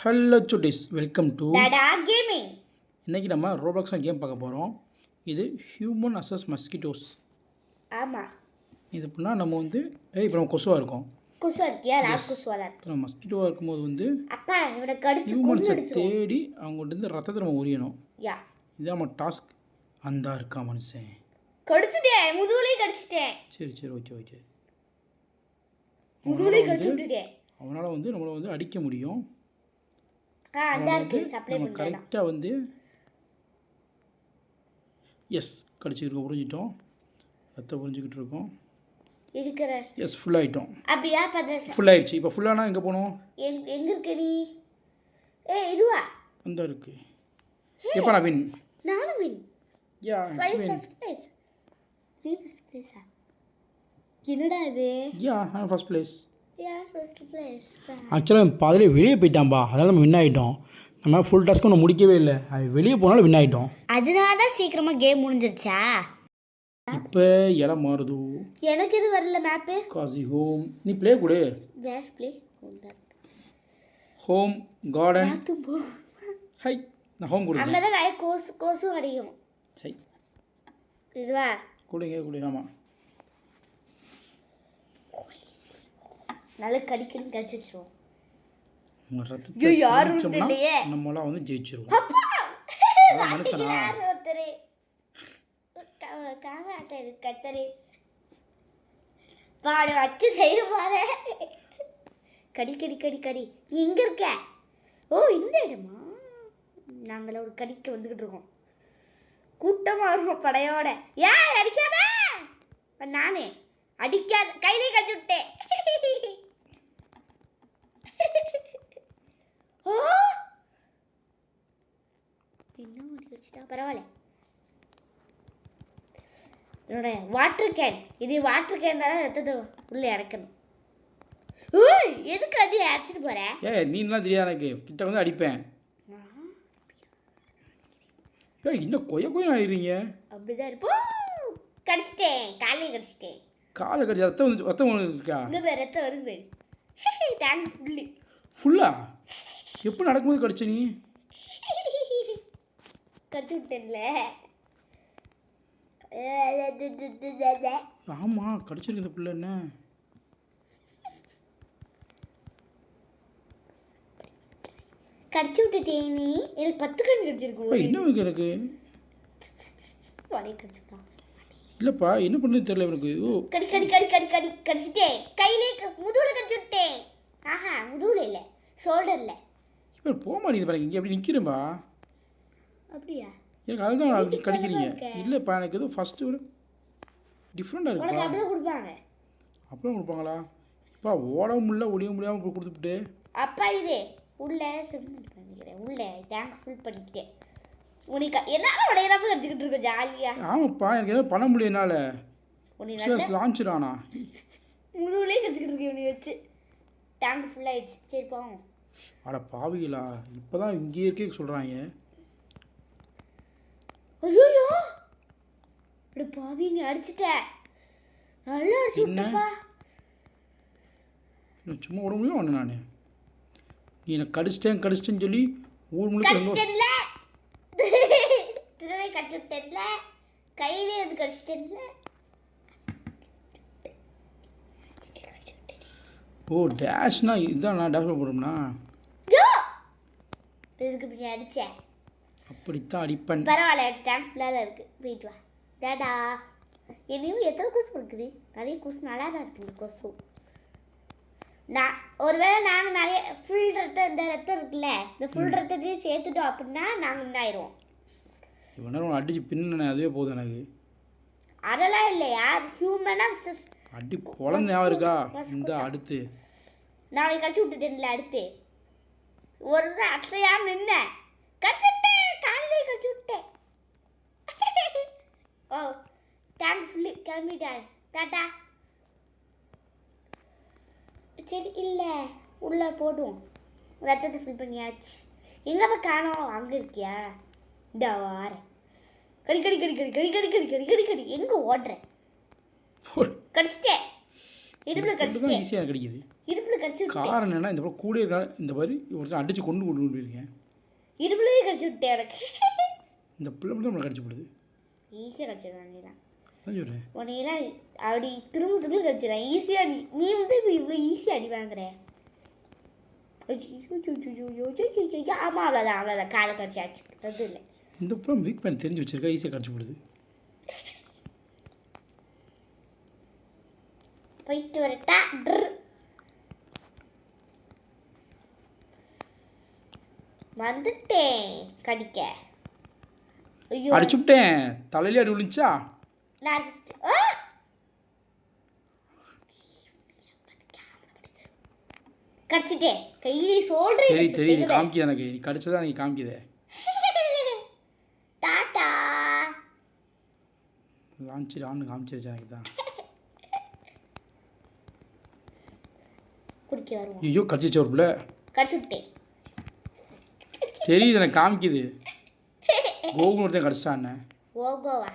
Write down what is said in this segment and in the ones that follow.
Hello Chutties, welcome to Tata gaming. இன்றைக்கி நம்ம Roblox game பார்க்க போகிறோம். இது ஹியூமன் அசஸ் மஸ்கிட்டோஸ். ஆமாம், இது எப்படின்னா நம்ம வந்து இப்போ நம்ம கொசுவாக இருக்கோம். கொசு இருக்கியா? லாப் கொசுவாக தான். இப்போ நம்ம மஸ்கிட்டோவாக இருக்கும்போது வந்து அப்பா இவனை கடிச்சு ஹியூமன்ஸை தேடி அவங்கள்ட்ட ரத்தத்தை நம்ம உரியணும். யா, இதான் நம்ம டாஸ்க். அந்த இருக்கா மனுஷன் கடிச்சிட்டேன், முதுகுலையும் கடிச்சிட்டேன். சரி ஓகே. முதுகுலையும் கடிச்சு விட்டுட்டேன். அவனால் வந்து நம்மளை வந்து அடிக்க முடியும். நம்ம கரெக்டாக வந்து எஸ் கடிச்சிருக்கோம், புரிஞ்சிட்டோம். ரத்தம் புரிஞ்சுக்கிட்டு இருக்கோம். இருக்கிற எஸ் ஃபுல் ஆகிட்டோம். அப்படியா? பண்ணுறேன். ஃபுல் ஆயிடுச்சு. இப்போ ஃபுல்லானா எங்கே போகணும்? எங்கே இருக்க நீ? இதுவா அந்த இருக்கு. எப்போ நான் வின்? நானும் வின். யா, ஃபர்ஸ்ட் பிளேஸ். நீ ஃபர்ஸ்ட் பிளேஸா? என்னடா இது? யா, நான் ஃபர்ஸ்ட் பிளேஸ். ஆக்சுவலாக பாதிலே வெளியே போயிட்டான்பா, அதனால் நம்ம வின் ஆகிட்டோம். நம்ம ஃபுல் டாஸ்க்கு ஒன்று முடிக்கவே இல்லை, அது வெளியே போனாலும் வின் ஆகிட்டோம். அதனால தான் சீக்கிரமாக கேம் முடிஞ்சிருச்சா? இப்போ இடம் மாறுது. எனக்கு இது வரல மேப்பு. காசி ஹோம். நீ ப்ளே கொடு. வேஸ் ப்ளே ஹோம் கார்டன். ஹை, நான் ஹோம் கொடுங்க. அங்கே தான் நிறைய கோஸும் அடிக்கும். சரி, இதுவா கொடுங்க. ஆமாம், நல்லா கடிக்கணும், கடிச்சு வச்சிருவோம். நம்மளாம் வந்து ஜெயிச்சிருவோம். மனுஷனா பாடு வச்சு செய்ய பாரு. கடி. நீ எங்க இருக்க? ஓ, இந்த இடமா? நாங்கள ஒரு கடிக்க வந்துகிட்டு இருக்கோம். கூட்டமா இருக்கும் படையோட. ஏன் அடிக்காத? நானே அடிக்காத, கையிலே கடிச்சு விட்டேன். பரவாயில்ல. என்னோட வாட்டர் கேன், இது வாட்டர் கேன் தான் ரத்தத்தை உள்ளே இறக்கணும். எதுக்கு அது அடிச்சுட்டு போற? நீலாம் தெரியாது, எனக்கு கிட்ட வந்து அடிப்பேன். இன்னும் கொய்ய ஆயிடுறீங்க. அப்படிதான் இருப்போம். கடிச்சிட்டேன், காலையை கடிச்சிட்டேன். காலை கடிச்சு ரத்தம் இருக்கா? ரத்தம் வருது. டேங்க் ஃபுல்லா எப்போ நடக்கும்போது கடிச்ச நீ? கடிச்சு விட்டேன்ல. ஆமாம், கடிச்சிருக்கு இந்த பிள்ளை. என்ன கடிச்சு விட்டுட்டேன் நீ? எனக்கு 10 கண் கடிச்சிருக்கு. என்ன எனக்கு இல்லைப்பா, என்ன பண்ணுறது தெரியல எனக்கு. கடி கடிச்சிட்டேன். கையிலே முதுகுல கடிச்சு விட்டேன். ஆஹா, முதுகுல இல்லை, ஷோல்டரில். இப்போ போக மாட்டேங்குது பாருங்க, இங்கே அப்படி நிற்கிறேன்பா. அப்படியா? எனக்கு அதுதான் அப்படி கடிக்கிறீங்க. இல்லைப்பா, எனக்கு எதுவும் ஃபஸ்ட்டு விட டிஃப்ரெண்டாக இருக்குப்பா. அப்படியே கொடுப்பாங்க. அப்படியே கொடுப்பாங்களா? இப்போ ஓட முடியல, ஒடிய முடியாமல் கொடுத்துட்டு. அப்பா இது உள்ளே பண்ணிக்கிறேன். உள்ளே டேங்க் ஃபுல் பண்ணிக்கிட்டேன். உனக்கு எல்லாரும் விளையாடாம கடிச்சிக்கிட்டு இருக்க ஜாலியாக. ஆமாப்பா, எனக்கு எதுவும் பண்ண முடியும் என்னால். லான்ச்சுடானா முதுகுலேயே கடிச்சிக்கிட்டு இருக்கேன் உனி வச்சு. டேங்க் ஃபுல்லாகிடுச்சு. சரி போவோம். அட பாவிகளா, இப்போ தான் இங்கே இருக்கே சொல்கிறாங்க. ஐயோ, இப்படி பாவி, நீ அடிச்சிட்ட. நல்லா அடிச்சு விட்டப்பா. சும்மா விட முடியும் ஒன்று. நான் நீ எனக்கு கடிச்சிட்டேன்னு சொல்லி ஊர் முழுக்க திருவை கட்டி விட்டேன்ல, கையிலே அது கடிச்சிட்டேன்ல. ஓ, டேஷ்னா இதுதான். நான் டேஷ் போடுறோம்னா இதுக்கு இப்படி அடித்தேன். அப்படித்தான் அடிப்பேன். பரவாயில்ல, டேங்க் ஃபுல்லாக தான் இருக்குது. போயிட்டு வா. டாடா. என்னையும் எத்தனை கொசு இருக்குது? நிறைய கொசு நல்லா தான் இருக்குது. இந்த கொசு நான் ஒருவேளை நாங்கள் நிறைய ஃபுல் ரத்தம், இந்த ரத்தம் இருக்குல்ல, இந்த ஃபுல் ரத்தத்தையும் சேர்த்துட்டோம் அப்படின்னா நாங்கள் இன்னாயிடுவோம். இவ்வளோ நேரம் அடிச்சு பின்னு அதுவே போதும் எனக்கு. அதெல்லாம் இல்லையா? ஹியூமனா அடி குழந்தை ஞாபகம் இருக்கா? இந்த அடுத்து நான் கடிச்சு விட்டுட்டேன்ல. அடுத்து ஒரு அட்டையாக நின்ன கடிச்சு விட்டேன், காலையிலே கடிச்சு விட்டேன். ஓ, டேங்க் ஃபுல்லு கிளம்பிட்டாரு. டாட்டா. சரி, இல்லை உள்ளே போடுவோம். ரத்தத்தை ஃபில் பண்ணியாச்சு. எங்கே காணோம்? அங்கே இருக்கியா? இந்த வாரேன். கடி எங்கே ஓடுறேன்? கடிச்சிட்டேன். இடுப்பில் கடிச்சிட்டேன். ஈஸியாக கிடைக்குது. இடுப்புல கடிச்சு விட்டேன். காரணம் என்னன்னா இந்த பக்கம் கூட இருக்கா இந்த மாதிரி ஒருத்தன் அடித்து கொண்டு போயிருக்கேன். இடுப்புலயே கடிச்சு விட்டேன் எனக்கு. இந்த பிள்ளை மட்டும் நம்மளை கடிச்சு போடுது. ஈஸியாக கடிச்சிடலாம் நீலாம். அதான் சொல்கிறேன். உன்னையெல்லாம் அப்படி திரும்ப திரும்ப கடிச்சிடலாம் ஈஸியாக. நீ வந்து இப்போ இவ்வளோ ஈஸியாக அடி வாங்குற. ஆமாம் அவ்வளோதான் அவ்வளோதான் காலை கடிச்சாச்சு. அது இல்லை இந்த பிள்ளை வீக் பண்ணி தெரிஞ்சு வச்சிருக்கா ஈஸியாக கடிச்சு போடுது. போயிட்டு வரட்டா. வந்துட்டேன் கடிக்க. ஐயோ அடிச்சுட்டேன். தலையிலே அடி விழுந்துச்சா? நான் கடிச்சிட்டேன். கையிலே சொல்றேன். சரி சரி நீ காமிக்கிது எனக்கு. நீ கடிச்சதா நீ காமிக்குதே. டாட்டா ஆன்னு காமிச்சிருச்சு எனக்கு தான். குடிக்க வருவோம். ஐயோ கடிச்சிச்சு ஒரு பிள்ளை. கடிச்சு விட்டேன். தெரியுது எனக்கு காமிக்குது. கோகுல் ஒருத்தன் கடிச்சிட்டான். ஓகோவா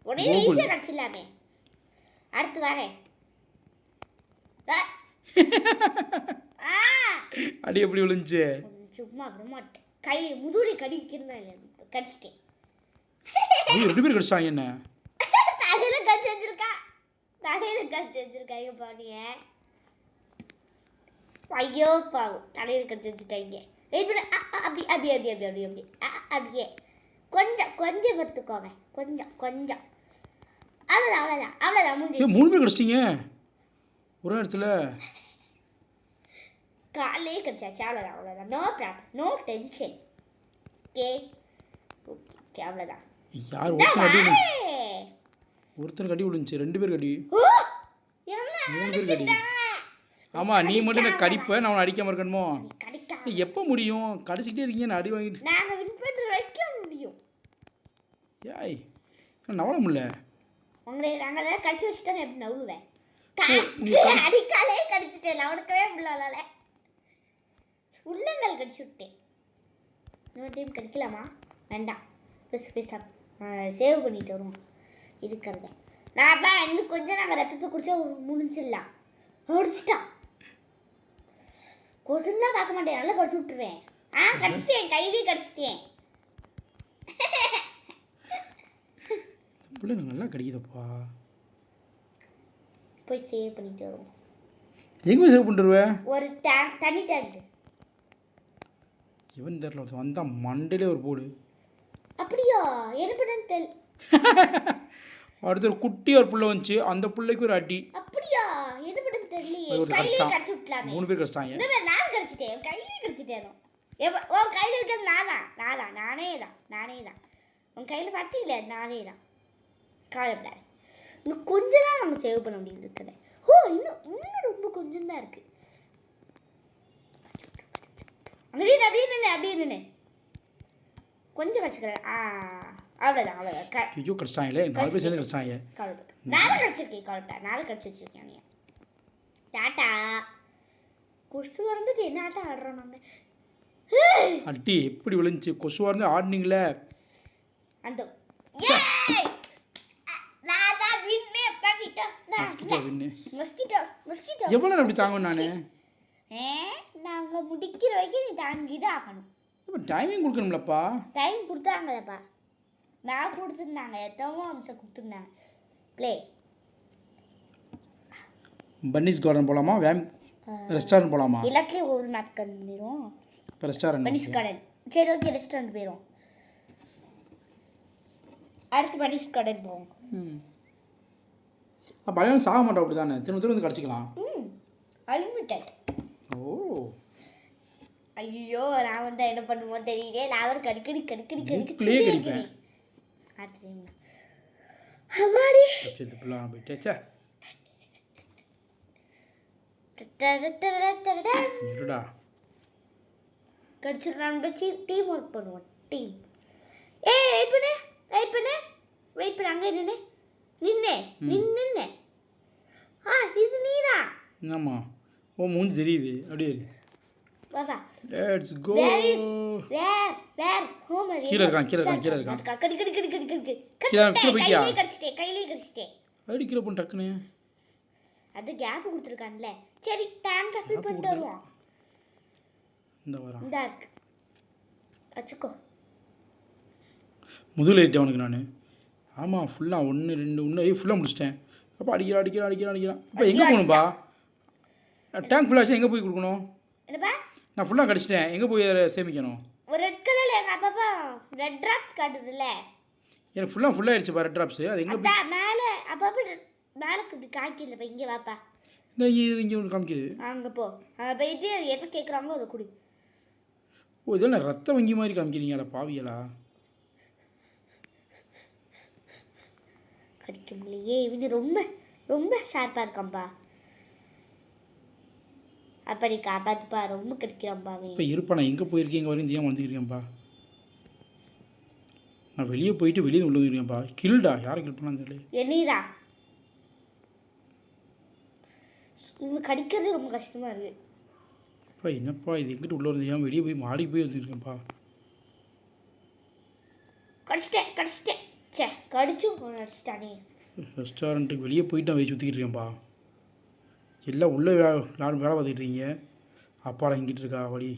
உடனே ஈஸியாக கடிச்சிடலாமே. அடுத்து வரேன். அடி எப்படி விழுந்துச்சு? சும்மா விட மாட்டேன். கை முதுகுடி கடிக்கிறேன். கடிச்சிட்டேன். ரெண்டு பேர் கடிச்சிட்டாங்க என்ன? தலையில கடிச்சு வச்சிருக்கா. தலையில கடிச்சு வச்சிருக்காங்க பாண்டிய. ஐயோ பாவம் தலையில கடிச்சு வச்சுட்டாங்க. வெயிட் பண்ண. அப்படி அப்படி அப்படி அப்படி அப்படி அப்படி அப்படியே கொஞ்சம் கொஞ்சம் பத்துக்கோங்க. கொஞ்சம் கொஞ்சம் அவ்வளோதான் அவ்வளோதான் அவ்வளோதான் முடிஞ்சு. 3 பேர் கடிச்சிட்டீங்க ஒரு இடத்துல. காலையே கடிச்சாச்சு. அவ்வளோதான் அவ்வளோதான். No problem no tension. Okay okay அவ்வளோதான். யார் ஒருத்தர் கடி விழுந்துச்சு. 2 பேர் கடி. 3 பேர் கடி. ஆமாம் நீ மட்டும் நான் கடிப்பேன். நான் அவனை அடிக்காம இருக்கணுமோ? எப்போ முடியும்? கடிச்சிக்கிட்டே இருக்கீங்க. நான் அடி வாங்கிட்டு நாங்கள் வின் பண்ணுற வைக்க முடியும். ஏய் நவள முடியல. உங்களை நாங்கள் கடிச்சு வச்சுட்டேன். எப்படி நவுளுவேன்? அடிக்காலே கடிச்சிட்டேன். அவனுக்கவே முடியல. உள்ளங்கள் கடிச்சு விட்டேன். இன்னொரு டைம் கடிக்கலாமா? வேண்டாம். பேச சேவ் பண்ணிட்டு வருவோம் இருக்கிறத. நான் இன்னும் கொஞ்சம் நாங்கள் ரத்தத்தை குடிச்சா முடிஞ்சிடலாம். அடிச்சிட்டான். கொசுலாம் பார்க்க மாட்டேன். நல்லா கடிச்சு விட்டுருவேன். கடிச்சிட்டேன். கையிலேயே கடிச்சிட்டேன். பிள்ளை நல்லா கடிக்குதப்பா. போய் சேவ் பண்ணிட்டு வருவோம். எங்கே சேவ் பண்ணிட்டுருவேன்? ஒரு தண்ணி டேங்க். இவன் தெரியல ஒருத்தன் வந்தான் மண்டையிலே ஒரு போடு. அப்படியா? என்ன பண்ணு தெரியல. அடுத்த ஒரு குட்டி ஒரு புள்ள வந்துச்சு. அந்த பிள்ளைக்கு ஒரு அடி. அப்படியா? என்ன பண்ணு தெரியலையே. கையிலே கடிச்சு விட்டலாமே. 3 பேர் கடிச்சிட்டாங்க. இந்த மாதிரி நான் கடிச்சிட்டேன். கையிலே கடிச்சிட்டேன். உன் கையில் இருக்கிறது நானே தான். உன் கையில் பார்த்தீங்களே நானே தான். காலப்படாது. இன்னும் கொஞ்சம் தான் நம்ம சேவ் பண்ண முடியுது இருக்குது. இன்னும் ரொம்ப கொஞ்சம் தான் இருக்குது. அப்படியே நின்று கொஞ்சம் கடிச்சிக்கிறேன். அவ்வளோதான். ஐயோ கடிச்சிட்டாங்களே. 4 பேர் சேர்ந்து கடிச்சிட்டாங்க. கவலைப்பட்டு நானும் கடிச்சிருக்கேன். கவலைப்படாது. நானும் கடிச்சு வச்சிருக்கேன். டாட்டா கொசு வந்துட்டு என்ன ஆட்டம் ஆடுறோம் நாங்கள். அட்டி எப்படி விழுந்துச்சு? கொசுவாக இருந்து ஆடினீங்களே. அந்த எவ்வளோ அப்படி தாங்க நான் நாங்கள் முடிக்கிற வரைக்கும் நீ தாங்கி தான் ஆகணும். டைமிங் கொடுக்கணும்லப்பா. டைம் கொடுத்தாங்களப்பா. நான் கொடுத்துருந்தாங்க. எத்தனோ அம்சம் கொடுத்துருந்தாங்க. ப்ளே பன்னிஸ் கார்டன் போகலாமா? ரெஸ்டாரண்ட் போகலாமா? எல்லாத்துலேயும் ஒரு நாட்கள் பண்ணிடுவோம். இப்போ ரெஸ்டாரண்ட் பன்னிஸ் கார்டன். சரி ஓகே ரெஸ்டாரண்ட் போயிடும். அடுத்து பன்னிஸ் கார்டன் போவோம். பழைய சாக மாட்டோம் அப்படி தானே? திரும்ப வந்து கிடச்சிக்கலாம். அன்லிமிட்டட். ஓ ஐயோ நான் வந்து என்ன பண்ணுவோம் தெரியல. நான் அவருக்கு அடிக்கடி கடிப்பேன். கடிச்சிடலாம். டீம் ஒர்க் பண்ணுவோம். டீம் வெயிட் பண்ணு அங்கே நின்று இது நீதான். ஆமா ஓ மூஞ்சி தெரியுது. அப்படியே பாபா லெட்ஸ் கோ. வேர் ஹோம் கீழ இருக்கான். கடி கீழ போய்க்கியா? கையிலே கடிச்சிட்டேன். அடி கீழ போய் டக்குனே அது கேப் கொடுத்துருக்கான்ல. சரி டேங்கை ஃபில் பண்ணிட்டு வருவோம். இந்த வாரம் இந்தா இருக்கு வச்சுக்கோ. முதல் ஏறிட்டேன் அவனுக்கு நான். ஆமாம் ஃபுல்லாக 1 2 1 ஃபுல்லாக முடிச்சிட்டேன். அப்போ அடிக்கிறான். இப்போ எங்கே போகணும்பா? டேங்க் ஃபுல்லாக எங்கே போய் கொடுக்கணும்? என்னப்பா? நான் ஃபுல்லாக கடிச்சிட்டேன், எங்கே போய் அதை சேமிக்கணும்? ஒரு ரெட் கலரில் எங்கள் அப்பப்பா ரெட் ட்ராப்ஸ் காட்டுதுல்ல. எனக்கு ஃபுல்லாக ஆயிடுச்சுப்பா ரெட் ட்ராப்ஸு. அது எங்கே மேலே அப்பப்போ மேலே இப்படி காய்க்கலப்பா. இங்கே வாப்பா. இந்த இங்கே ஒன்று காமிக்குது. அங்கே போ. அங்கே போயிட்டு என்ன கேட்குறாங்களோ அதை குடி. ஓ இதெல்லாம் ரத்த வங்கி மாதிரி காமிக்கிறீங்களா பாவியலா? கடிக்க முடியலையே. இவங்க ரொம்ப ரொம்ப ஷார்ப்பாக இருக்கான்ப்பா. அப்போ நீ காப்பாற்றுப்பா. ரொம்ப கடிக்கிறான்ப்பா அவன். இப்போ இருப்பா, நான் எங்கே போயிருக்கேன் எங்கே வரையும் தெரியாமல் வந்துருக்கேன்ப்பா. நான் வெளியே போயிட்டு வெளியே உள்ள வந்துருக்கேன்ப்பா. கில்டா யாரை கில் பண்ணான்னு தெரியல. என்னீரா இவங்க கடிக்கிறது ரொம்ப கஷ்டமாக இருக்குது. அப்பா என்னப்பா இது எங்கிட்ட உள்ள வந்து வெளியே போய் மாடி போய் வந்துருக்கேன்ப்பா. கடிச்சிட்டேன் சே கடிச்சும் அடிச்சிட்டானே. ரெஸ்டாரண்ட்டுக்கு வெளியே போயிட்டு நான் போய் சுற்றிக்கிட்டு இருக்கேன்ப்பா. எல்லாம் உள்ளே வேலை பார்த்துக்கிட்டு இருக்கீங்க. அப்பாடா இங்கிட்டு இருக்கா வழி.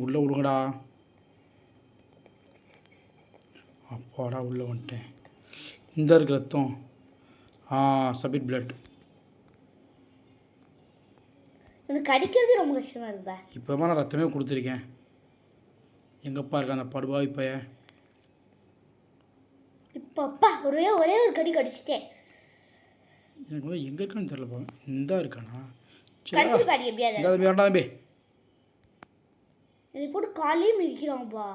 உள்ளே விடுங்கடா. அப்பாடா உள்ளே வந்துட்டேன். இந்த இருக்கு ரத்தம். சபிட் பிளட். எனக்கு கடிக்கிறது ரொம்ப கஷ்டமாக இருக்குப்பா. இப்போ நான் ரத்தமே கொடுத்துருக்கேன். எங்கப்பா இருக்கா அந்த படுவா இப்போ? இப்போ அப்பா ஒரே ஒரு கடி கடிச்சிட்டேன். எனக்கு வந்து எங்கே இருக்கான்னு தெரியலப்பா. இந்த இருக்கானா? கடிச்சிட்டு பாடி எப்படியாவது வேண்டாம் பே. இதை போட்டு காலையும் மிதிக்கிறான்ப்பா.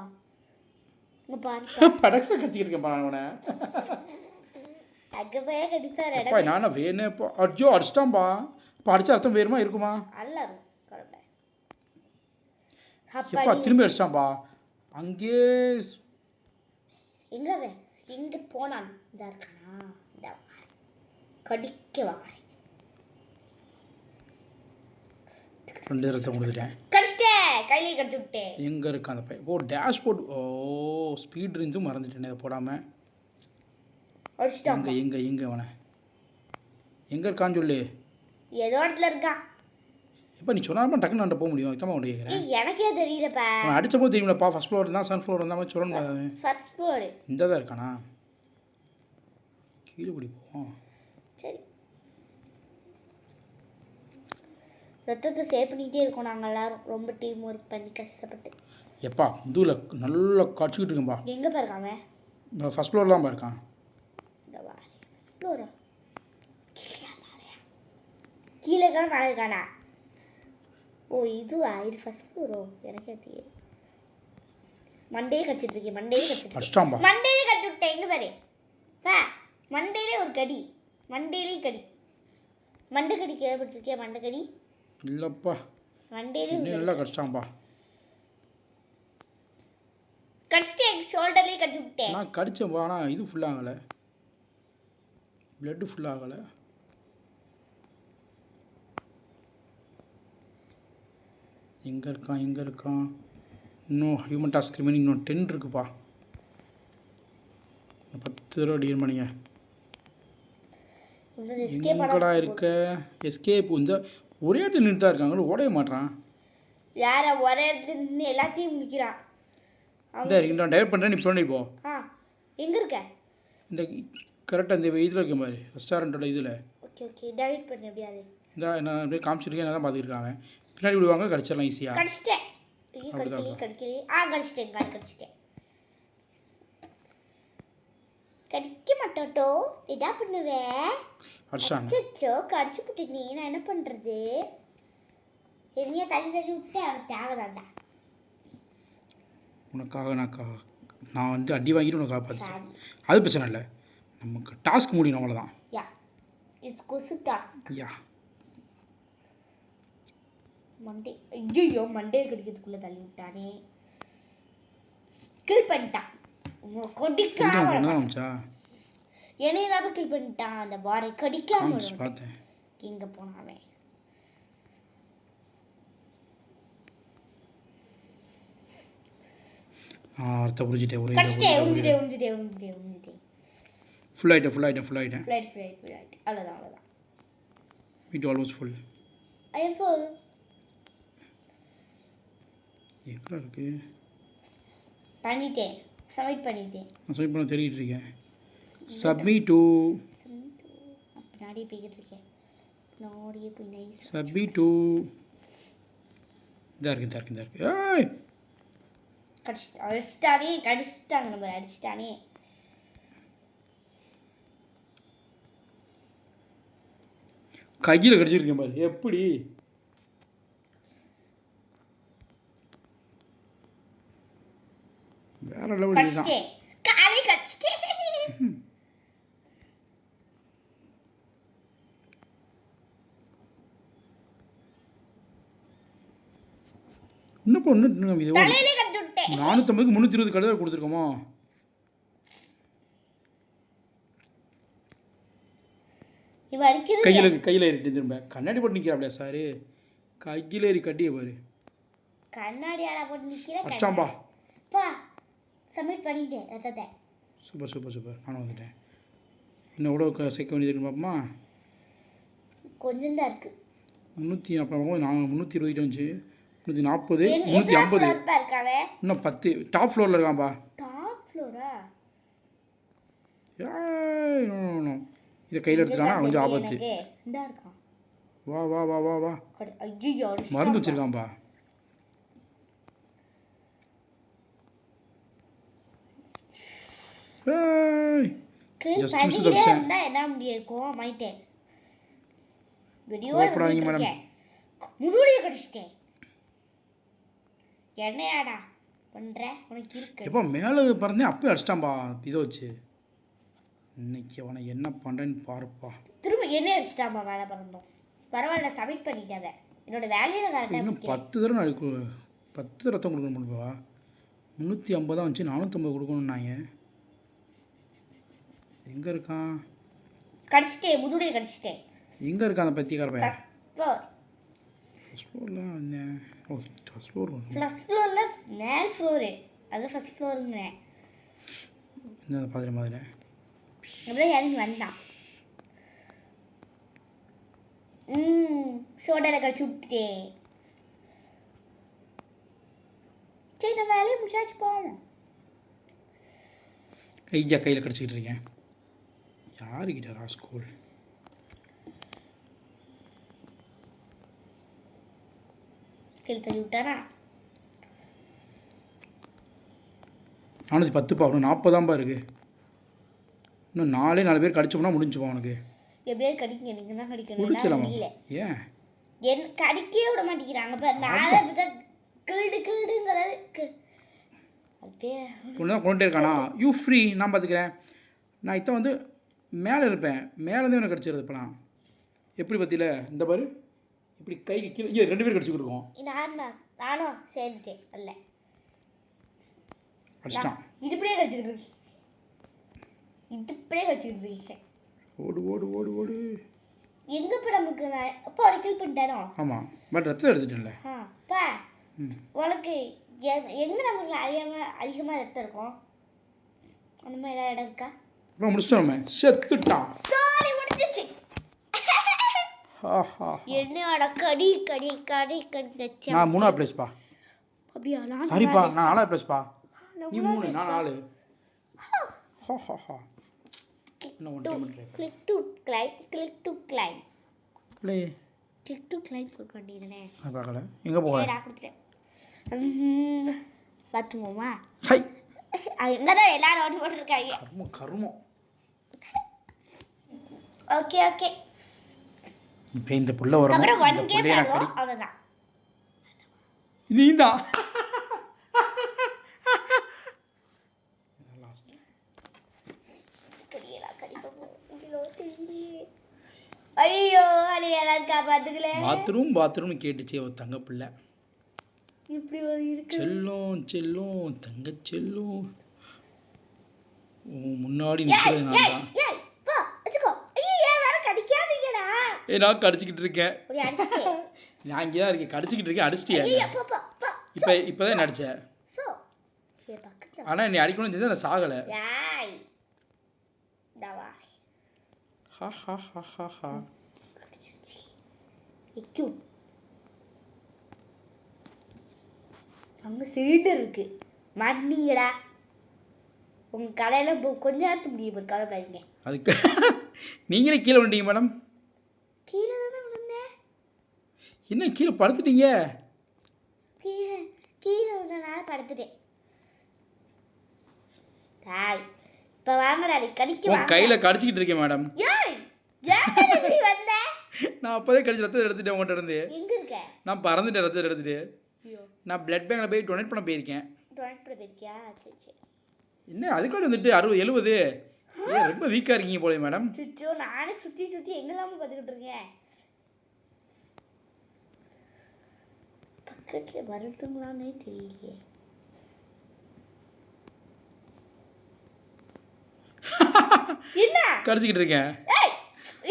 இங்கே பாரு படக்ஸாக கடிச்சிக்கிட்டு இருக்கேன்ப்பா நான் அவனை. அங்கே போய் கடிப்பார் அப்பா நானா வேணும் இப்போ அடிச்சோ அடிச்சிட்டான்பா. இப்போ அடிச்சா அர்த்தம் வேறுமா இருக்குமா? எல்லாரும் எப்பா திரும்பி அடிச்சிட்டான்பா. அங்கே எங்கே போனான்? இதா இருக்கானா? இந்த கடிக்க வாங்க. 2 ரத்தம் கொடுத்துட்டேன். கடிச்சிட்டேன். கையிலே கடிச்சு விட்டேன். எங்கே இருக்கா அந்த பையன்? ஓ டேஷ்போர்ட். ஓ ஸ்பீட் இருந்தும் மறந்துட்டேன் இதை போடாமல். எங்கே அவனை எங்கே இருக்கான்னு சொல்லு. ஏதோ இடத்துல இருக்கான். இப்போ நீ சொன்னாலும் டக்குன்னு நான் போக முடியும். இத்தமாக கொண்டு கேட்குறேன். எனக்கே தெரியலப்பா. அவன் அடித்த போது தெரியுமில்லப்பா. ஃபஸ்ட் ஃப்ளோர் இருந்தால் செகண்ட் ஃப்ளோர் இருந்தால் மாதிரி சொல்லணும். ஃபர்ஸ்ட் ஃப்ளோர் இந்த தான் இருக்கானா? கீழே பிடிப்போம். சரி ரத்தத்தை சேவ் பண்ணிக்கிட்டே இருக்கோம் நாங்கள் எல்லாரும். ரொம்ப டீம் ஒர்க் பண்ணி கஷ்டப்பட்டு. எப்பா இதுல நல்லா கடிச்சிக்கிட்டு இருக்கேன்ப்பா. எங்கே பாருக்காம? ஃபர்ஸ்ட் ஃப்ளோரில் தான் இருக்கான். First Flora? கீழே தான் மேலே இருக்கானா? ஓ இதுவா? இது ஃபர்ஸ்ட் ஃப்ளோரோ? எனக்கே தெரியும். மண்டையே கடிச்சிட்டு இருக்கேன். மண்டையே கடிச்சு விட்டேன். எங்கே பாரு மண்டையிலே ஒரு கடி. மண்டையிலையும் கடி. மண்டை கடி கேள்விப்பட்டிருக்கேன். மண்டை கடி இல்லைப்பா. மண்டையிலே நல்லா கடிச்சிட்டான்பா. கடிச்சிட்டேன். ஷோல்டர்லேயே கடிச்சு விட்டேன். நான் கடிச்சேன்ப்பா. ஆனால் இது ஃபுல்லாகலை. பிளட்டு ஃபுல்லாகலை. எங்கே இருக்கான்? இன்னும் ஹியூமன் டாஸ்க் ரிமைனிங் இன்னும் 10 இருக்குப்பா. 10 தடவை அடிக்கணும் பண்ணிங்க. எங்கடா இருக்க? எஸ்கேப். இந்த ஒரே இடத்துல நிறுத்தா இருக்காங்களோ ஓடவே மாட்டான். யார ஒரே இடத்துல நின்று எல்லாத்தையும் முடிக்கிறான். இந்த நான் டைவர்ட் பண்ணுறேன். இப்போ இப்போ எங்கே இருக்க? இந்த கரெக்டாக இந்த இதில் இருக்க மாதிரி ரெஸ்டாரண்ட்டோட இதில். ஓகே டைவர்ட் பண்ண எப்படியாது? இந்த நான் அப்படியே காமிச்சிருக்கேன். நான் தான் பார்த்துருக்காங்க. பின்னாடி விடுவாங்க. கடிச்சிடலாம் ஈஸியாக. கடிச்சிட்டேன். கடிச்சிட்டேன். கடிக்க மாட்டோட்டோ. இதா பண்ணுவேன். அச்சோ கடிச்சு விட்டு நீ நான் என்ன பண்ணுறது? என்னைய தள்ளி விட்டு அவனுக்கு தேவைதான்டா. உனக்காக நான் வந்து அடி வாங்கிட்டு உனக்கு காப்பாற்றேன். அது பிரச்சனை இல்லை. நமக்கு டாஸ்க் முடியணும் அவ்வளோதான். இட்ஸ் கொசு டாஸ்க். மண்டே ஐயோ மண்டே கடிக்கிறதுக்குள்ளே தள்ளி விட்டானே. கில் பண்ணிட்டான். என்னைய தான் கில் பண்ணிட்டான். அந்த பாரை கடிக்காம பார்த்தேன். எங்கே போனாவே? அர்த்தம் புரிஞ்சுட்டேன். உறிஞ்சிட்டேன். ஃபுல் ஆகிட்டேன் ஃபுல்லாயிட்டு அவ்வளோதான் meet almost full I am full. எங்கே இருக்கு? பண்ணிட்டேன், சப்மிட் பண்ணிட்டேன். நான் சப்மிட் பண்ண தெரியிட்டு இருக்கேன். சப்மிட் டு பின்னாடியே போய்கிட்டு இருக்கேன். பின்னாடியே போய் நைஸ் சப்மிட் டு இதா இருக்கு. ஏய் கடிச்சிட்டாங்க நம்ம அடிச்சிட்டானே. கையில் கடிச்சிருக்கேன் பாரு எப்படி. வேற லெவல் இதுதான். கடிச்சிட்டேன், காலை கடிச்சிட்டேன். இன்னும் ஒன்று தலையிலே கட்டி விட்டேன். 450க்கு 320 கடை கொடுத்துருக்கோமா? இவன் அடிக்கிறது கையில் ஏறிட்டு திரும்ப கண்ணாடி போட்டு நிற்கிறாப்லையா சாரு? கையில் ஏறி கட்டிய பாரு. கண்ணாடி ஆடா போட்டு நிற்கிறேன். கஷ்டம்பா. பா சப்மிட் பண்ணிட்டேன் ரத்தத்தை. சூப்பர் நானும் வந்துட்டேன். இன்னும் எவ்வளோ சேர்க்க வேண்டியது இருக்குன்னு பார்ப்போமா? கொஞ்சம் தான் இருக்குது. 340 நான் 320 வந்துச்சு. 340 350 இருக்காவே. இன்னும் 10 டாப் ஃப்ளோரில் இருக்கான்பா. Top Flora? நோ இதை கையில் எடுத்துட்டானா கொஞ்சம் ஆபத்து. இந்தா இருக்கான். வா ஐயோ மருந்து வச்சிருக்கான்பா. Just miss தப்பிச்சேன். என்ன முடியும் மாயிட்டேன். கோபப்படாதீங்க மேடம். முதுகுலையே கடிச்சிட்டேன். என்னையாடா பண்ற? உனக்கு இருக்கு. எப்போ மேலே பறந்தேன் அப்போ அடிச்சிட்டான்பா இதை வச்சு. இன்னைக்கு அவனை என்ன பண்ணுறேன்னு பாருப்பா. திரும்ப என்ன அடிச்சிட்டாமா மேலே பறந்தோம். பரவாயில்ல சப்மிட் பண்ணிட்டாங்க. என்னோட வேலையை கரெக்டாக இன்னும் 10 தடவை நான் 10 ரத்தம் கொடுக்கணும்ப்பா. 350 தான் வந்துச்சு. 450 கொடுக்கணும்னாங்க. எங்கே இருக்கான்? கடிச்சிட்டேன், முதுகுலையே கடிச்சிட்டேன். எங்கே இருக்கான் அந்த பத்தியக்கார பையன்? ஃபர்ஸ்ட் ஃப்ளோரில் மேல் ஃப்ளோரு. அது ஃபர்ஸ்ட் ஃப்ளோருங்கிறேன். என்ன பாதிர மாதிரி அப்படியே இறங்கி வந்தான். சோடாவில் கடிச்சு விட்டுட்டேன். சரி நம்ம வேலையை முடிச்சாச்சு போவோம். கையில் கடிச்சிக்கிட்டு இருக்கேன். யாருக்கிட்ட ராஸ்கோல்? தள்ளி விட்டானா? 410 இன்னும் 40 இருக்கு. இன்னும் 4 பேர் கடிச்சோம்னா முடிஞ்சுப்போம் உனக்கு. எப்படியாவது கடிக்க. நீங்கள் தான் கடிக்கணும். முடிச்சலாமா? ஏன் ஏன் கடிக்கவே விட மாட்டேங்கிறாங்க. இப்போ நான் கில்டுங்கிறது அப்படியே கொண்டே இருக்கானா? யூ ஃப்ரீ நான் பார்த்துக்கிறேன். நான் இதை வந்து மேலே இருப்பேன். மேலேருந்து எனக்கு கடிச்சிருது. இப்போலாம் எப்படி பற்றியில் இந்த பாரு இப்படி கைக்கு கீழே 2 பேர் கடிச்சுக்கிட்டு இருக்கோம். நானும் சேர்ந்துட்டேன். அல்ல அடிச்சிட்டான். இடுப்பிலே கடிச்சிக்கிட்டு இருக்கேன். ஓடு எங்கே இப்போ நமக்கு அப்போ அவரை கில் பண்ணிட்டானோ? ஆமாம் பட் ரத்தம் எடுத்துட்டேன்ல. அப்பா உனக்கு எங்கே நமக்கு அதிகமாக ரத்தம் இருக்கும்? அந்த மாதிரி ஏதாவது இடம் இருக்கா? அப்புறம் முடிச்சிட்டோமே. செத்துட்டான். சாரி முடிஞ்சிச்சு. என்னோட கடி நான் 3ஆவது பிளேஸ்ப்பா. அப்படியா? சரிப்பா நான் 4ஆவது பிளேஸ்ப்பா. நீ 3 நான் 4. கிளிக் டு கிளைம் ப்ளே போட்டு வேண்டியதுனே. பார்க்கல எங்கே போக கொடுத்துட்டேன். பார்த்துவோமா? சை எங்கே தான் எல்லாரும் ஓட்டு போட்டுருக்காங்க. கருமம். ஓகே இப்போ இந்த புள்ள வரும். அப்புறம் 1 கேம் ஆடுவோம் அவ்வளோதான். நீதான் ஐயோ அது யாராவது காப்பாத்துக்கல. பாத்ரூம் கேட்டுச்சு ஒரு தங்க பிள்ளை. இப்படி ஒரு இருக்கு. செல்லும் தங்க செல்லும் முன்னாடி நிற்கிறது நான் தான். நான் கடிச்சிக்கிட்டு இருக்கேன். நான் இங்கே தான் இருக்கேன். கடிச்சிக்கிட்டு இருக்கேன். அடிச்சிட்டியா? இப்போ தான் நடிச்சேன். ஆனால் நீ அடிக்கணும்னு செஞ்சா நான் சாகலை. நான் வா ஹா ஹா ஹா ஹா ஹா. எக்யூ அங்கே சிலிண்டர் இருக்கு மாட்டினீங்கடா உங்கள் கடையில் கொஞ்ச நேரத்துக்கு முடியும் கவலைப்படாதீங்க. அதுக்கு நீங்களே கீழே வந்துட்டீங்க மேடம். கீழே தானே விழுந்தேன். என்ன கீழே படுத்துட்டீங்க? கீழே கீழே விழுந்தனால படுத்துட்டேன். டாய் இப்போ வாங்கடா நீ கடிக்க உன் கையில் கடிச்சிக்கிட்டு இருக்கேன் மேடம். ஏய் ஏன் இப்படி வந்த? நான் அப்போதே கடிச்சு ரத்தத்தை எடுத்துட்டேன் உங்கள்கிட்ட இருந்து. எங்கே இருக்க? நான் பறந்துட்டேன் ரத்தத்தை எடுத்துட்டு. ஐயோ நான் பிளட் பேங்கில் போய் டொனேட் பண்ண போயிருக்கேன். டொனேட் பண்ண போயிருக்கியா? சரி சரி. என்ன அதுக்குள்ள வந்துட்டு 60 70 ஏன் ரொம்ப வீக்காக இருக்கீங்க போலே மேடம். சுச்சோ நானே சுற்றி சுற்றி எங்கெல்லாம பார்த்துக்கிட்டு இருக்கேன். பக்கத்தில் வருதுங்களான்னே தெரியலையே. என்ன கடிச்சிக்கிட்டு இருக்கேன். ஏய்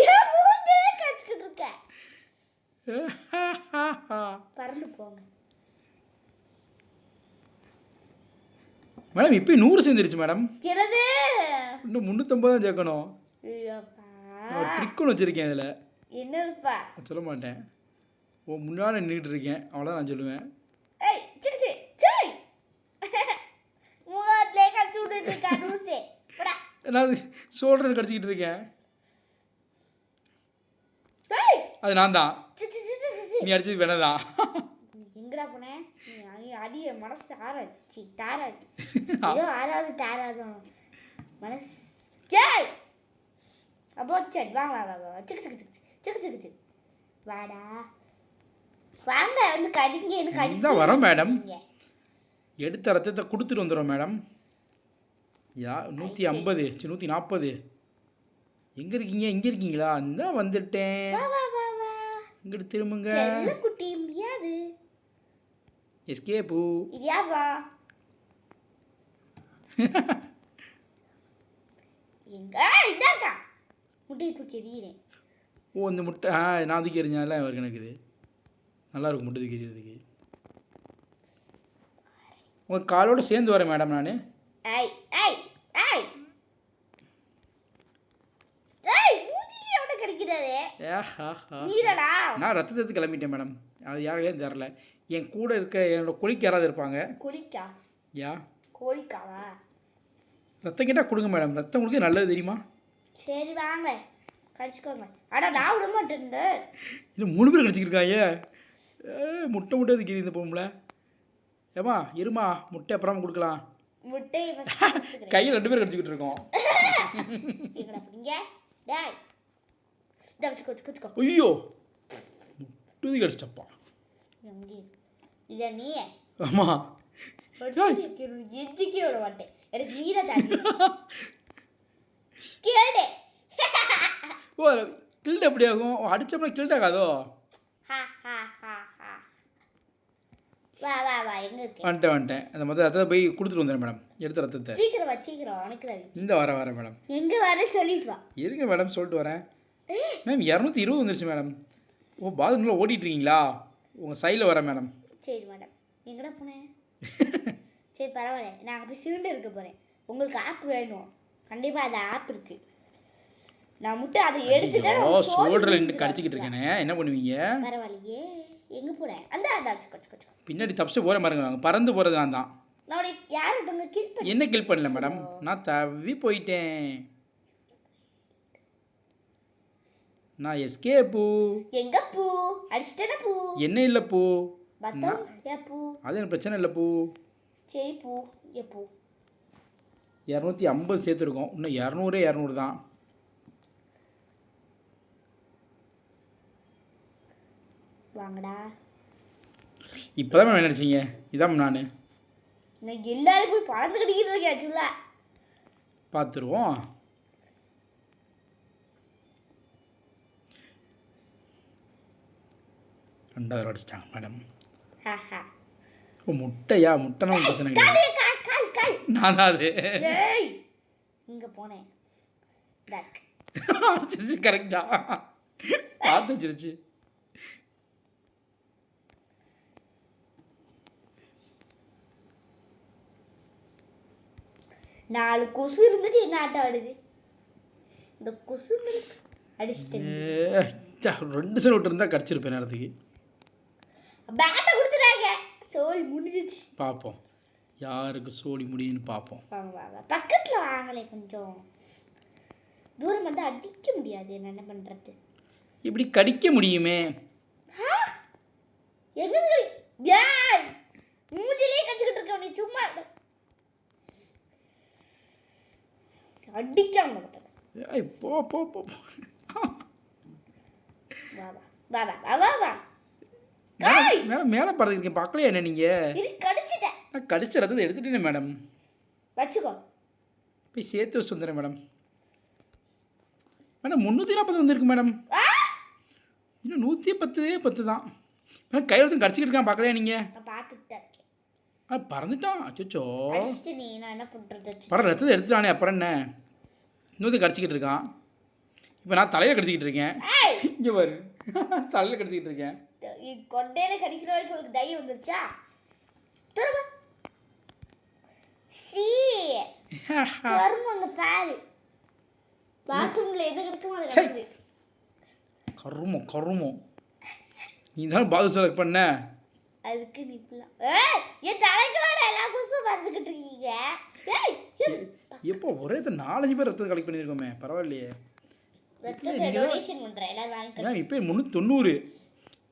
ஏன் மூஞ்சே கடிச்சிக்கிட்டு இருக்க? பறந்து போங்க மேடம். இப்போ 100 சேர்ந்துருச்சு மேடம். கிளது இன்னும் 350 தான் சேர்க்கணும். ஒரு ட்ரிக் ஒன்று வச்சுருக்கேன் இதில். என்னப்பா? சொல்ல மாட்டேன். ஓ முன்னாடி நின்றுட்டு இருக்கேன் அவ்வளோதான் நான் சொல்லுவேன். ஏய் சிச்சி சை மூணாவதுல கடிச்சு விட்டுட்டு இருக்கா லூசே. போடா. நான் சோல்டர் கடிச்சிக்கிட்டு இருக்கேன். ஏய் அது நான் தான். சிச்சி சிச்சி சிச்சி நீ அடிச்சது வேணதான். எங்கடா போனே? நீ அடிய மனசு ஆறாச்சு தாராது. ஏதோ ஆறாது தாராது மனசு. ஏய் அப்போ சரி வா வா வா வா சிக்கு சிக்கு சிக்கு சிக்கு சிக்கு சிக்கு வாடா வாங்க வந்து கடிங்க. எனக்கு கடிங்க தான் வரோம் மேடம். எடுத்த ரத்தத்தை கொடுத்துட்டு வந்துடும் மேடம். யா 150 140 எங்கே இருக்கீங்க? இங்கே இருக்கீங்களா? இந்த வந்துட்டேன். வா வா வா வா இங்கிட்டு திரும்புங்க. செல்ல குட்டி முடியாது. எஸ்கேப்பு. இடியா வா எங்க இதாக்கா முட்டையை தூக்கி எறிகிறேன். ஓ இந்த முட்டை நான் தூக்கி எறிஞ்சால அவருக்கு எனக்கு இது நல்லா இருக்கும் முட்டை தூக்கி எறிகிறதுக்கு. உங்கள் காலோடு சேர்ந்து வரேன் மேடம் நான். ஐய் ஐய் ஐய் ஏய் மூஞ்சிக்கு எவ்வளோ கிடைக்கிறாரு? நீரடா நான் ரத்தத்தை எடுத்து கிளம்பிட்டேன் மேடம். அது யாருக்கையும் தெரில. என் கூட இருக்க என்னோட கொலிக்கு யாராவது இருப்பாங்க. கொலிக்கா? யா கோழிக்காவா? ரத்தம் கேட்டால் கொடுங்க மேடம். ரத்தம் கொடுக்க நல்லது தெரியுமா? சரி வாங்க கடிச்சுக்கோங்க. அடா நான் விட மாட்டேன். இன்னும் 3 பேர் கடிச்சிக்கிருக்காங்க. முட்டை முட்டை அதுக்கு இந்த பொம்பளை. ஏமா இருமா முட்டை அப்புறம் கொடுக்கலாம். முட்டையை கையில் 2 பேர் கடிச்சிக்கிட்டு இருக்கோம். எங்கடா பிடிங்க டேய் இதை வச்சுக்கோ வச்சுக்கோ. ஐயோ முட்டை கடிச்சப்பா. இதை நீ ஆமாம் எஜிக்கே விட மாட்டேன். எனக்கு நீரை தாண்டி கேளு. ஓ கில்ட் எப்படி ஆகும்? அடித்தோம்னா கில்ட் ஆகாதோ? வா வா வா எங்க இருக்கு? வந்துட்டேன். அந்த மொத்தம் ரத்தத்தை போய் கொடுத்துட்டு வந்துடுறேன் மேடம். எடுத்த ரத்தத்தை சீக்கிரம் வா சீக்கிரம் உனக்கு இந்த வரேன் மேடம். எங்க வர சொல்லிட்டு வா. இருங்க மேடம் சொல்லிட்டு வரேன். மேம் 220 வந்துருச்சு மேடம். ஓ பாத்ரூமில் ஓடிட்டு இருக்கீங்களா? உங்கள் சைடில் வரேன் மேடம். சரி மேடம். எங்கடா போனேன்? சரி பரவாயில்ல நான் அங்கே போய் சிலிண்டர் இருக்க போகிறேன். உங்களுக்கு ஆப் வேணும் கண்டிப்பாக அது ஆப் இருக்குது. நான் மட்டும் அதை எடுத்துட்டேன். சோல்டரில் நின்று கடிச்சிக்கிட்டு இருக்கேனே என்ன பண்ணுவீங்க? பரவாயில்லையே எங்கே போகிறேன்? அந்த அதாச்சு கொச்சு கொச்சு பின்னாடி தப்பிச்சு போகிற பாருங்க. அங்கே பறந்து போகிறது நான் தான். நான் யார் ஒருத்தவங்க கில் பண்ணி என்ன கில் பண்ணல மேடம். நான் தவி போயிட்டேன். நான் எஸ்கேப்பு. எங்க பூ அடிச்சிட்டேன பூ என்ன இல்லை பூ. பத்தம் ஏ பூ அது எனக்கு பிரச்சனை இல்லை பூ. சரி பூ ஏ பூ 250 சேர்த்துருக்கோம். இன்னும் 200 தான். வாங்கடா. இப்போ தான் மேம் நினச்சிங்க இதான் நான் எல்லாரும் போய் பறந்து கட்டிக்கிட்டு இருக்கேன். ஆக்சுவலா பார்த்துருவோம். ரெண்டாவது அடிச்சிட்டாங்க மேடம். ஓ முட்டையா? முட்டைனா பிரச்சனை கிடையாது. நான் தான் அது. இங்கே போனேன் அடிச்சிருச்சு. கரெக்டா பார்த்து வச்சிருச்சு. நாலு கொசு இருந்துட்டு என்ன ஆட்டம் ஆடுது? இந்த கொசு அடிச்சிட்டேன். 2 செல் விட்டுருந்தா கடிச்சிருப்பேன் நேரத்துக்கு. பேட்டை கொடுத்துட்டாங்க. சோல் முடிஞ்சிச்சு. பார்ப்போம் யாருக்கு சோடி முடியும்னு பார்ப்போம். பக்கத்தில் வாங்கலே, கொஞ்சம் தூரம் வந்து அடிக்க முடியாது. என்ன பண்ணுறது? இப்படி கடிக்க முடியுமே. என்னது மூஞ்சிலே கடிச்சுக்கிட்டு இருக்க நீ, சும்மா அடிக்காம போ போ போ. மேடம் மேலே பறந்துருக்கீங்க, பார்க்கலையா என்ன நீங்கள்? கடிச்சிட்டேன். நான் கடிச்ச ரத்தத்தை எடுத்துட்டேன் மேடம். வச்சுக்கோ, போய் சேர்த்து வச்சுட்டு வந்துடுறேன் மேடம். மேடம் 340 வந்துருக்கு மேடம். இன்னும் 110 தான் மேடம். கையில் ஒருத்தன் கடிச்சிக்கிட்டு இருக்கான், பார்க்கலையா நீங்கள்? பார்த்துட்டு தான் இருக்கேன். பறந்துட்டான். அச்சோ, நீ நான் என்ன பண்ணுறது? பறந்த ரத்தத்தை எடுத்துட்டானே, அப்புறம் என்ன? இன்னொரு கடிச்சிக்கிட்டு இருக்கான். இப்போ நான் தலையில் கடிச்சிக்கிட்டு இருக்கேன். இங்கே பாரு, தலையில் கடிச்சிக்கிட்டு இருக்கேன். கொண்டையில கடிக்கிற வரைக்கும் உங்களுக்கு தைரியம் வந்துருச்சா? அங்க பாரு, பாத்ரூம்ல என்ன கிடக்குமோ அது கிடக்குது. கருமம் நீ தான் பாத்ரூம் செலக்ட் பண்ண. அதுக்கு நிப்பலாம். என் தலைக்கு வாட எல்லா கொசும் வந்துக்கிட்டு இருக்கீங்க. எப்போ ஒரே 4-5 பேர் ரத்தம் கலெக்ட் பண்ணியிருக்கோமே, பரவாயில்லையே. இப்போ 390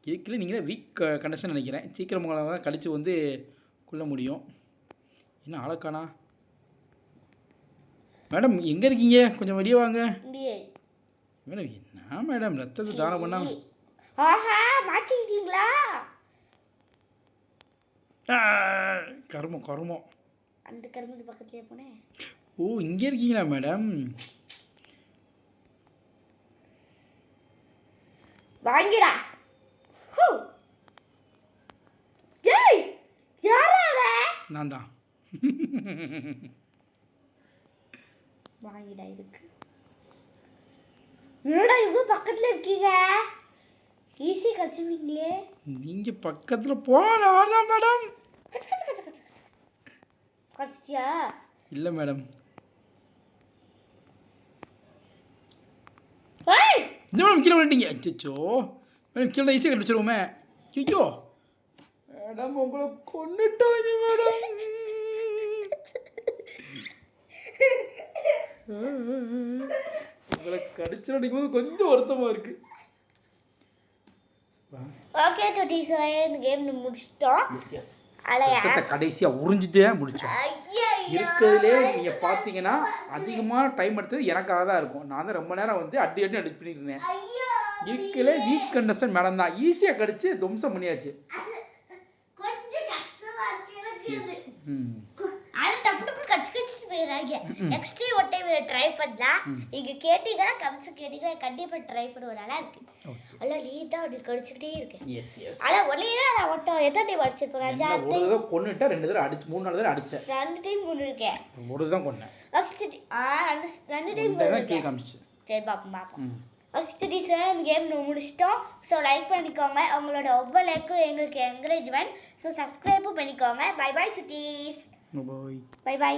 கேட்கல. நீங்கள் தான் வீக் கண்டிஷன் நினைக்கிறேன். சீக்கிரம் உங்களை தான் கழிச்சு வந்து கொள்ள முடியும். என்ன ஆளக்கானா மேடம்? எங்கே இருக்கீங்க? கொஞ்சம் வெளியே வாங்க மேடம். என்ன மேடம் ரத்தத்தை தானம் பண்ணா? ஆஹா, மாட்டிக்கிட்டீங்களா? கருமம் அந்த கருமத்து பக்கத்துலேயே போனேன். ஓ, இங்கே இருக்கீங்களா மேடம்? வாங்கிடா. நான் தான். வாங்கிடா. இருக்கு என்னடா இவ்வளோ பக்கத்தில் இருக்கீங்க? ஈஸியாக கடிச்சுவீங்களே. நீங்கள் பக்கத்தில் போனா மேடம். கடிச்சிட்டியா? இல்லை மேடம். என்ன மேடம் கீழே விட்டீங்க? அச்சோ மேடம், கீழே ஈஸியாக கடிச்சிருவோமே. ஐயோ மேடம், உங்களை கொண்டுட்டாங்க மேடம். உங்களை கடிச்சு அடிக்கும்போது கொஞ்சம் வருத்தமாக இருக்கு. ஓகே சுட்டி, ஸோ இந்த கேம் முடிச்சிட்டோம். கடைசியாக உறிஞ்சிட்டே முடிச்சோம். இருக்கிறதுலே நீங்கள் பார்த்தீங்கன்னா அதிகமான டைம் எடுத்தது எனக்காக தான் இருக்கும். நான் தான் ரொம்ப நேரம் வந்து அடி பண்ணிட்டு இருந்தேன். இருக்கிறதுலே வீக் கண்டஸ்டன் மேடம் தான். ஈஸியாக கடிச்சு துவம்சம் பண்ணியாச்சு. நெக்ஸ்ட் ஒரு டைம் ட்ரை பண்ணலாம். நீங்க கேட்டீங்கன்னா கம்ஸ் கேட்டீங்கன்னா கண்டிப்பா ட்ரை பண்ணுவோம். நல்லா இருக்கு. அல்ல நீட்டா அப்படி கடிச்சிட்டே இருக்கு. Yes yes. அட ஒண்ணே நான் ஓட்ட எத்தனை டைம் அடிச்சிருப்பேன்? 5 ஒரு தடவை கொன்னுட்டா 2 தடவை அடிச்சு 3-4 தடவை அடிச்சேன். 2 டைம் கொன்னுருக்கேன். ஒரு தான் கொன்னேன். ஓகே 2 டைம் கீழ காமிச்சு. சரி பாப்போம். ஓகே சுட்டி சார், இந்த கேம் முடிச்சிட்டோம். ஸோ லைக் பண்ணிக்கோங்க. உங்களோட ஒவ்வொரு லைக்கும் எங்களுக்கு என்கரேஜ்மெண்ட். ஸோ சப்ஸ்கிரைபும் பண்ணிக்கோங்க. பை பை சுட்டீஸ். பாய். Bye by.